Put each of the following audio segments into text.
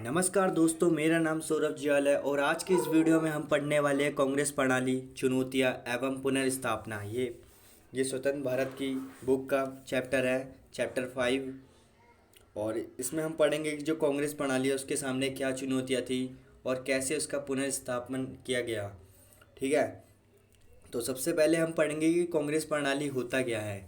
नमस्कार दोस्तों, मेरा नाम सौरभ जियाल है और आज की इस वीडियो में हम पढ़ने वाले हैं कांग्रेस प्रणाली, चुनौतियां एवं पुनर्स्थापना। ये स्वतंत्र भारत की बुक का चैप्टर है, चैप्टर 5। और इसमें हम पढ़ेंगे कि जो कांग्रेस प्रणाली है उसके सामने क्या चुनौतियां थी और कैसे उसका पुनर्स्थापन किया गया। ठीक है, तो सबसे पहले हम पढ़ेंगे कि कांग्रेस प्रणाली होता क्या है।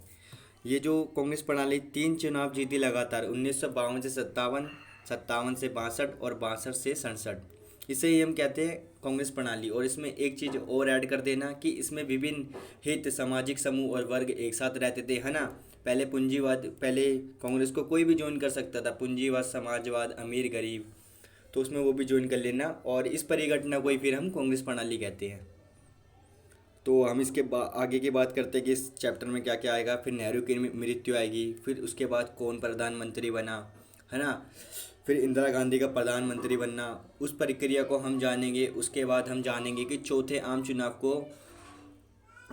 ये जो कांग्रेस प्रणाली 3 चुनाव जीती लगातार 1952 से 57, 57 से 62 और 62 से 67। इसे ही हम कहते हैं कांग्रेस प्रणाली। और इसमें एक चीज़ और ऐड कर देना कि इसमें विभिन्न हित, सामाजिक समूह और वर्ग एक साथ रहते थे, है ना। पहले पूंजीवाद, पहले कांग्रेस को कोई भी ज्वाइन कर सकता था, पूंजीवाद, समाजवाद, अमीर गरीब, तो उसमें वो भी ज्वाइन कर लेना। और इस परिघटना को ही फिर हम कांग्रेस प्रणाली कहते हैं। तो हम इसके आगे की बात करते हैं कि इस चैप्टर में क्या क्या आएगा। फिर नेहरू की मृत्यु आएगी, फिर उसके बाद कौन प्रधानमंत्री बना, है ना। फिर इंदिरा गांधी का प्रधानमंत्री बनना, उस प्रक्रिया को हम जानेंगे। उसके बाद हम जानेंगे कि चौथे आम चुनाव को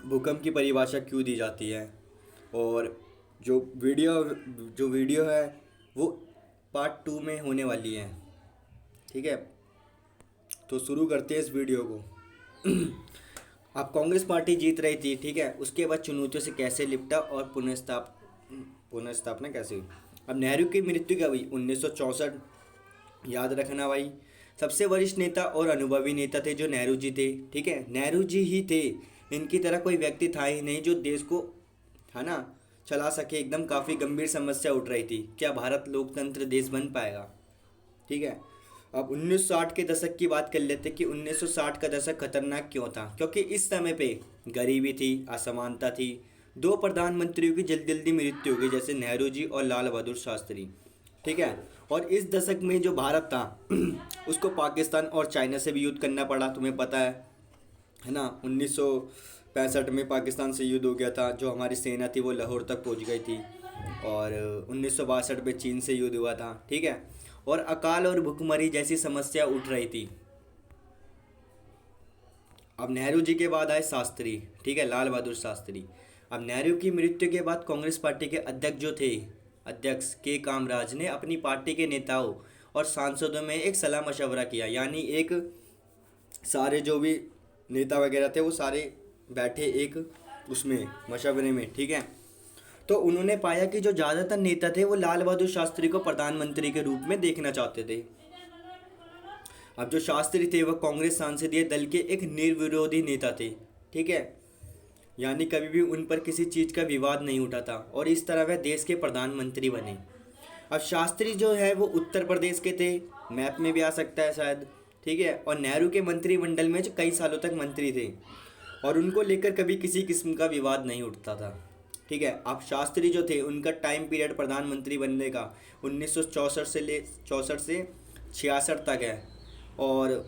भूकंप की परिभाषा क्यों दी जाती है। और जो वीडियो है वो पार्ट 2 में होने वाली है। ठीक है, तो शुरू करते हैं इस वीडियो को। अब कांग्रेस पार्टी जीत रही थी, ठीक है। उसके बाद चुनौतियों से कैसे निपटा और पुनर्स्थापना कैसे हुई। अब नेहरू की मृत्यु क्या हुई 1964। याद रखना भाई, सबसे वरिष्ठ नेता और अनुभवी नेता थे जो नेहरू जी थे, ठीक है। नेहरू जी ही थे, इनकी तरह कोई व्यक्ति था ही नहीं जो देश को, है ना, चला सके। एकदम काफ़ी गंभीर समस्या उठ रही थी, क्या भारत लोकतंत्र देश बन पाएगा। ठीक है, अब 1960 के दशक की बात कर लेते कि 1960 का दशक खतरनाक क्यों था। क्योंकि इस समय पे गरीबी थी, असमानता थी, 2 प्रधानमंत्रियों की जल्दी जल्दी मृत्यु हो गई, जैसे नेहरू जी और लाल बहादुर शास्त्री। ठीक है, और इस दशक में जो भारत था उसको पाकिस्तान और चाइना से भी युद्ध करना पड़ा, तुम्हें पता है ना। 1965 में पाकिस्तान से युद्ध हो गया था, जो हमारी सेना थी वो लाहौर तक पहुंच गई थी। और 1962 में चीन से युद्ध हुआ था, ठीक है। और अकाल और भुखमरी जैसी समस्या उठ रही थी। अब नेहरू जी के बाद आए शास्त्री, ठीक है, लाल बहादुर शास्त्री। अब नेहरू की मृत्यु के बाद कांग्रेस पार्टी के अध्यक्ष जो थे, अध्यक्ष के कामराज ने अपनी पार्टी के नेताओं और सांसदों में एक सलाह मशवरा किया। यानी एक सारे जो भी नेता वगैरह थे वो सारे बैठे एक उसमें मशवरे में, ठीक है। तो उन्होंने पाया कि जो ज़्यादातर नेता थे वो लाल बहादुर शास्त्री को प्रधानमंत्री के रूप में देखना चाहते थे। अब जो शास्त्री थे वह कांग्रेस सांसदीय दल के एक निर्विरोधी नेता थे, ठीक है। यानी कभी भी उन पर किसी चीज़ का विवाद नहीं उठा था और इस तरह वह देश के प्रधानमंत्री बने। अब शास्त्री जो है वो उत्तर प्रदेश के थे, मैप में भी आ सकता है शायद, ठीक है। और नेहरू के मंत्रिमंडल में जो कई सालों तक मंत्री थे और उनको लेकर कभी किसी किस्म का विवाद नहीं उठता था, ठीक है। अब शास्त्री जो थे उनका टाइम पीरियड प्रधानमंत्री बनने का 1964 से 66 तक है और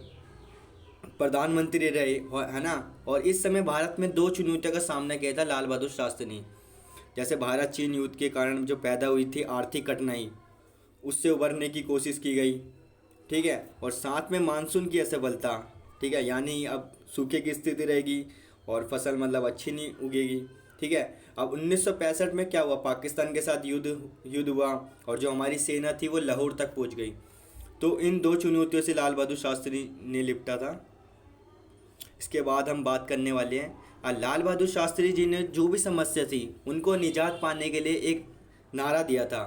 प्रधानमंत्री रहे, है ना। और इस समय भारत में 2 चुनौतियों का सामना किया था लाल बहादुर शास्त्री ने। जैसे भारत चीन युद्ध के कारण जो पैदा हुई थी आर्थिक कठिनाई, उससे उबरने की कोशिश की गई, ठीक है। और साथ में मानसून की असफलता, ठीक है। यानी अब सूखे की स्थिति रहेगी और फसल मतलब अच्छी नहीं उगेगी, ठीक है। अब 1965 में क्या हुआ, पाकिस्तान के साथ युद्ध हुआ और जो हमारी सेना थी वो लाहौर तक पहुंच गई। तो इन 2 चुनौतियों से लाल बहादुर शास्त्री ने निपटा था। इसके बाद हम बात करने वाले हैं लाल बहादुर शास्त्री जी ने जो भी समस्या थी उनको निजात पाने के लिए एक नारा दिया था।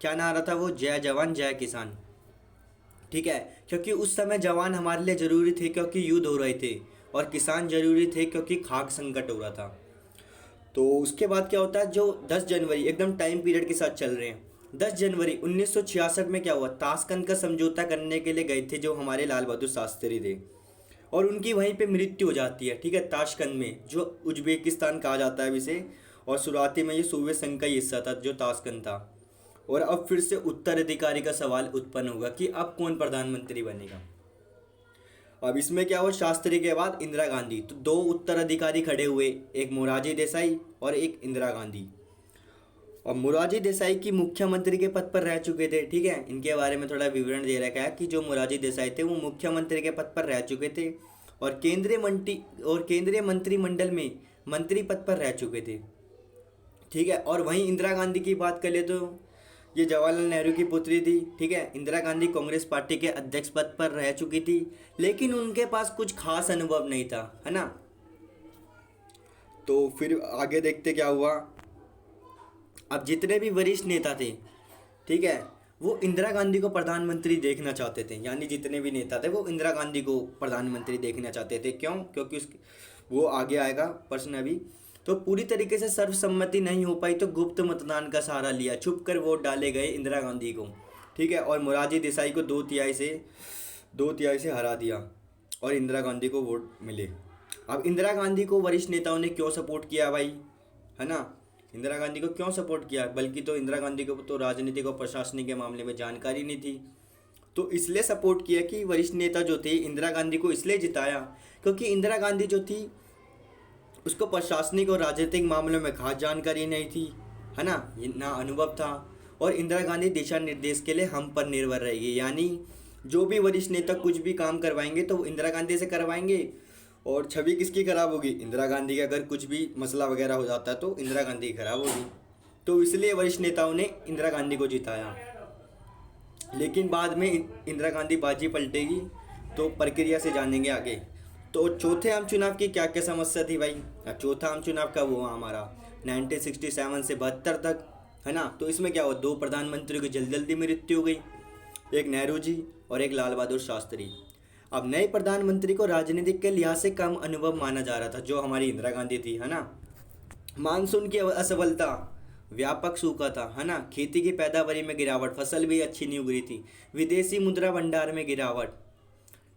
क्या नारा था वो, जय जवान जय किसान, ठीक है। क्योंकि उस समय जवान हमारे लिए ज़रूरी थे क्योंकि युद्ध हो रहे थे और किसान ज़रूरी थे क्योंकि खाद्य संकट हो रहा था। तो उसके बाद क्या होता है, जो 10 जनवरी एकदम टाइम पीरियड के साथ चल रहे हैं। 10 जनवरी 1966 में क्या हुआ, ताशकंद का समझौता करने के लिए गए थे जो हमारे लाल बहादुर शास्त्री थे और उनकी वहीं पे मृत्यु हो जाती है, ठीक है। ताशकंद में, जो उज्बेकिस्तान कहा जाता है इसे, और शुरुआती में ये सोवियत संघ का हिस्सा था जो ताशकंद था। और अब फिर से उत्तराधिकारी का सवाल उत्पन्न होगा कि अब कौन प्रधानमंत्री बनेगा। अब इसमें क्या हुआ, शास्त्री के बाद इंदिरा गांधी, तो 2 उत्तराधिकारी खड़े हुए, एक मोरारजी देसाई और एक इंदिरा गांधी। और मोरारजी देसाई की मुख्यमंत्री के पद पर रह चुके थे, ठीक है। इनके बारे में थोड़ा विवरण दे रखा है कि जो मोरारजी देसाई थे वो मुख्यमंत्री के पद पर रह चुके थे और केंद्रीय मंत्रिमंडल में मंत्री पद पर रह चुके थे, ठीक है। और वहीं इंदिरा गांधी की बात कर ले तो ये जवाहरलाल नेहरू की पुत्री थी, ठीक है। इंदिरा गांधी कांग्रेस पार्टी के अध्यक्ष पद पर रह चुकी थी, लेकिन उनके पास कुछ खास अनुभव नहीं था, है ना। तो फिर आगे देखते क्या हुआ। अब जितने भी वरिष्ठ नेता थे, ठीक है, वो इंदिरा गांधी को प्रधानमंत्री देखना चाहते थे। यानी जितने भी नेता थे वो इंदिरा गांधी को प्रधानमंत्री देखना चाहते थे। क्यों? क्योंकि वो आगे आएगा प्रश्न अभी। तो पूरी तरीके से सर्वसम्मति नहीं हो पाई, तो गुप्त मतदान का सहारा लिया, छुप कर वोट डाले गए इंदिरा गांधी को, ठीक है। और मोरारजी देसाई को 2/3 से हरा दिया और इंदिरा गांधी को वोट मिले। अब इंदिरा गांधी को वरिष्ठ नेताओं ने क्यों सपोर्ट किया भाई, है ना। इंदिरा गांधी को क्यों सपोर्ट किया? बल्कि तो इंदिरा गांधी को तो राजनीतिक और प्रशासनिक के मामले में जानकारी नहीं थी, तो इसलिए सपोर्ट किया कि वरिष्ठ नेता जो थे इंदिरा गांधी को इसलिए जिताया क्योंकि इंदिरा गांधी जो थी उसको प्रशासनिक और राजनीतिक मामलों में खास जानकारी नहीं थी, है ना, ना अनुभव था। और इंदिरा गांधी दिशा निर्देश के लिए हम पर निर्भर रहेगी। यानी जो भी वरिष्ठ नेता कुछ भी काम करवाएंगे तो वो इंदिरा गांधी से करवाएंगे, और छवि किसकी खराब होगी? इंदिरा गांधी की। अगर कुछ भी मसला वगैरह हो जाता है तो इंदिरा गांधी की खराब होगी। तो इसलिए वरिष्ठ नेताओं ने इंदिरा गांधी को जिताया। लेकिन बाद में इंदिरा गांधी बाजी पलटेगी, तो प्रक्रिया से जानेंगे आगे। तो चौथे आम चुनाव की क्या क्या समस्या थी भाई? अब चौथा आम चुनाव कब हुआ हमारा? 1967 से 72 तक, है ना। तो इसमें क्या हुआ? 2 प्रधानमंत्रियों की जल्दी जल्दी मृत्यु हो गई, एक नेहरू जी और एक लाल बहादुर शास्त्री। अब नए प्रधानमंत्री को राजनीतिक के लिहाज से कम अनुभव माना जा रहा था, जो हमारी इंदिरा गांधी थी, है ना। मानसून की असफलता, व्यापक सूखा था, है ना। खेती की पैदावारी में गिरावट, फसल भी अच्छी नहीं उग रही थी। विदेशी मुद्रा भंडार में गिरावट,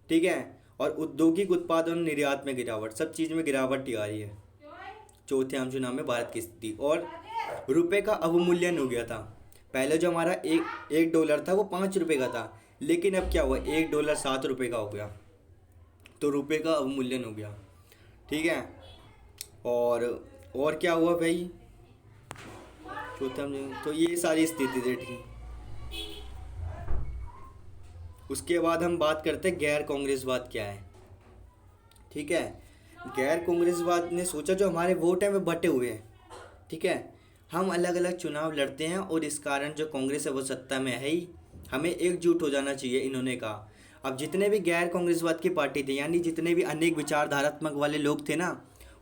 ठीक है। और औद्योगिक उत्पादन निर्यात में गिरावट, सब चीज़ में गिरावट ही आ रही है। चौथे आम चुनाव में भारत की स्थिति, और रुपए का अवमूल्यन हो गया था। पहले जो हमारा एक डॉलर था वो 5 रुपये का था, लेकिन अब क्या हुआ? 1 डॉलर 7 रुपये का हो गया, तो रुपए का अवमूल्यन हो गया, ठीक है। और क्या हुआ भाई चौथा में? तो ये सारी स्थिति थी, ठीक। उसके बाद हम बात करते हैं गैर कांग्रेसवाद क्या है, ठीक है। गैर कांग्रेसवाद ने सोचा जो हमारे वोट हैं वे बटे हुए हैं, ठीक है। हम अलग अलग चुनाव लड़ते हैं और इस कारण जो कांग्रेस है वो सत्ता में है ही, हमें एकजुट हो जाना चाहिए, इन्होंने कहा। अब जितने भी गैर कांग्रेसवाद की पार्टी थे, यानी जितने भी अनेक विचारधारात्मक वाले लोग थे ना,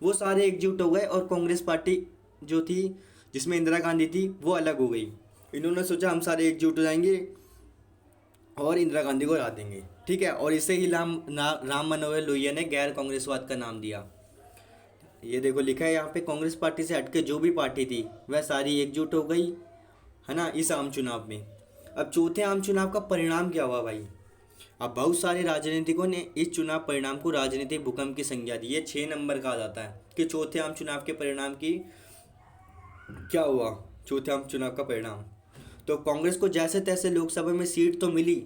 वो सारे एकजुट हो गए, और कांग्रेस पार्टी जो थी जिसमें इंदिरा गांधी थी वो अलग हो गई। इन्होंने सोचा हम सारे एकजुट हो जाएंगे और इंदिरा गांधी को हरा देंगे, ठीक है। और इसे ही राम मनोहर लोहिया ने गैर कांग्रेसवाद का नाम दिया। ये देखो लिखा है यहाँ पे, कांग्रेस पार्टी से हटके जो भी पार्टी थी वह सारी एकजुट हो गई, है ना, इस आम चुनाव में। अब चौथे आम चुनाव का परिणाम क्या हुआ भाई? अब बहुत सारे राजनीतिकों ने इस चुनाव परिणाम को राजनीतिक भूकंप की संज्ञा दी। ये 6 नंबर का आ जाता है कि चौथे आम चुनाव के परिणाम की क्या हुआ। चौथे आम चुनाव का परिणाम, तो कांग्रेस को जैसे तैसे लोकसभा में सीट तो मिली,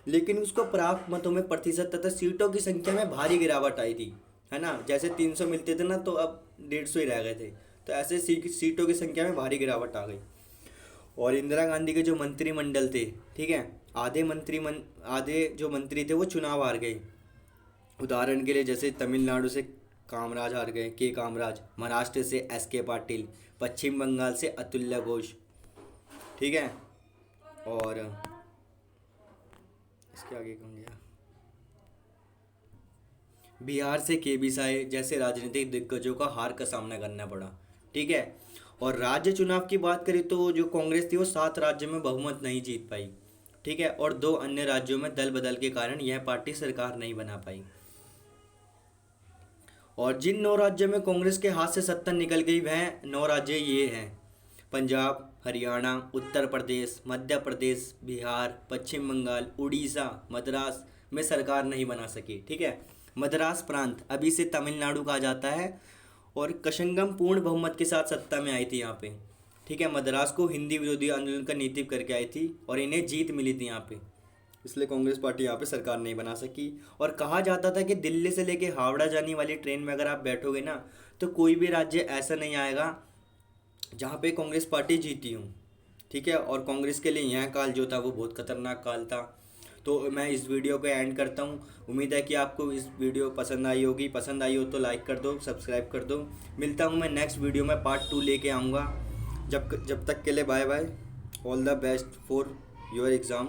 लेकिन उसको प्राप्त मतों में प्रतिशत तथा सीटों की संख्या में भारी गिरावट आई थी, है ना। जैसे 300 मिलते थे ना, तो अब 150 ही रह गए थे। तो ऐसे सीटों की संख्या में भारी गिरावट आ गई। और इंदिरा गांधी के जो मंत्रिमंडल थे, ठीक है, आधे जो मंत्री थे वो चुनाव हार गए। उदाहरण के लिए जैसे तमिलनाडु से कामराज हार गए, के कामराज, महाराष्ट्र से SK पाटिल, पश्चिम बंगाल से अतुल्य घोष, ठीक है। और इसके आगे कौन गया? बिहार से KB साय जैसे राजनीतिक दिग्गजों का हार का सामना करना पड़ा, ठीक है। और राज्य चुनाव की बात करें तो जो कांग्रेस थी वो 7 राज्यों में बहुमत नहीं जीत पाई, ठीक है। और 2 अन्य राज्यों में दल बदल के कारण यह पार्टी सरकार नहीं बना पाई। और जिन 9 राज्यों में कांग्रेस के हाथ से सत्ता निकल गई वह 9 राज्य ये हैं: पंजाब, हरियाणा, उत्तर प्रदेश, मध्य प्रदेश, बिहार, पश्चिम बंगाल, उड़ीसा। मद्रास में सरकार नहीं बना सकी, ठीक है। मद्रास प्रांत अभी से तमिलनाडु कहा जाता है, और कशंगम पूर्ण बहुमत के साथ सत्ता में आई थी यहाँ पे, ठीक है। मद्रास को हिंदी विरोधी आंदोलन का नीति करके आई थी और इन्हें जीत मिली थी यहाँ पे, इसलिए कांग्रेस पार्टी यहाँ पे सरकार नहीं बना सकी। और कहा जाता था कि दिल्ली से लेके हावड़ा जाने वाली ट्रेन में अगर आप बैठोगे ना, तो कोई भी राज्य ऐसा नहीं आएगा जहाँ पे कांग्रेस पार्टी जीती हूँ, ठीक है। और कांग्रेस के लिए यह काल जो था वो बहुत खतरनाक काल था। तो मैं इस वीडियो को एंड करता हूँ। उम्मीद है कि आपको इस वीडियो पसंद आई होगी। पसंद आई हो तो लाइक कर दो, सब्सक्राइब कर दो। मिलता हूँ मैं नेक्स्ट वीडियो में, पार्ट 2 लेके आऊँगा। जब तक के लिए bye bye. All the best for your exam.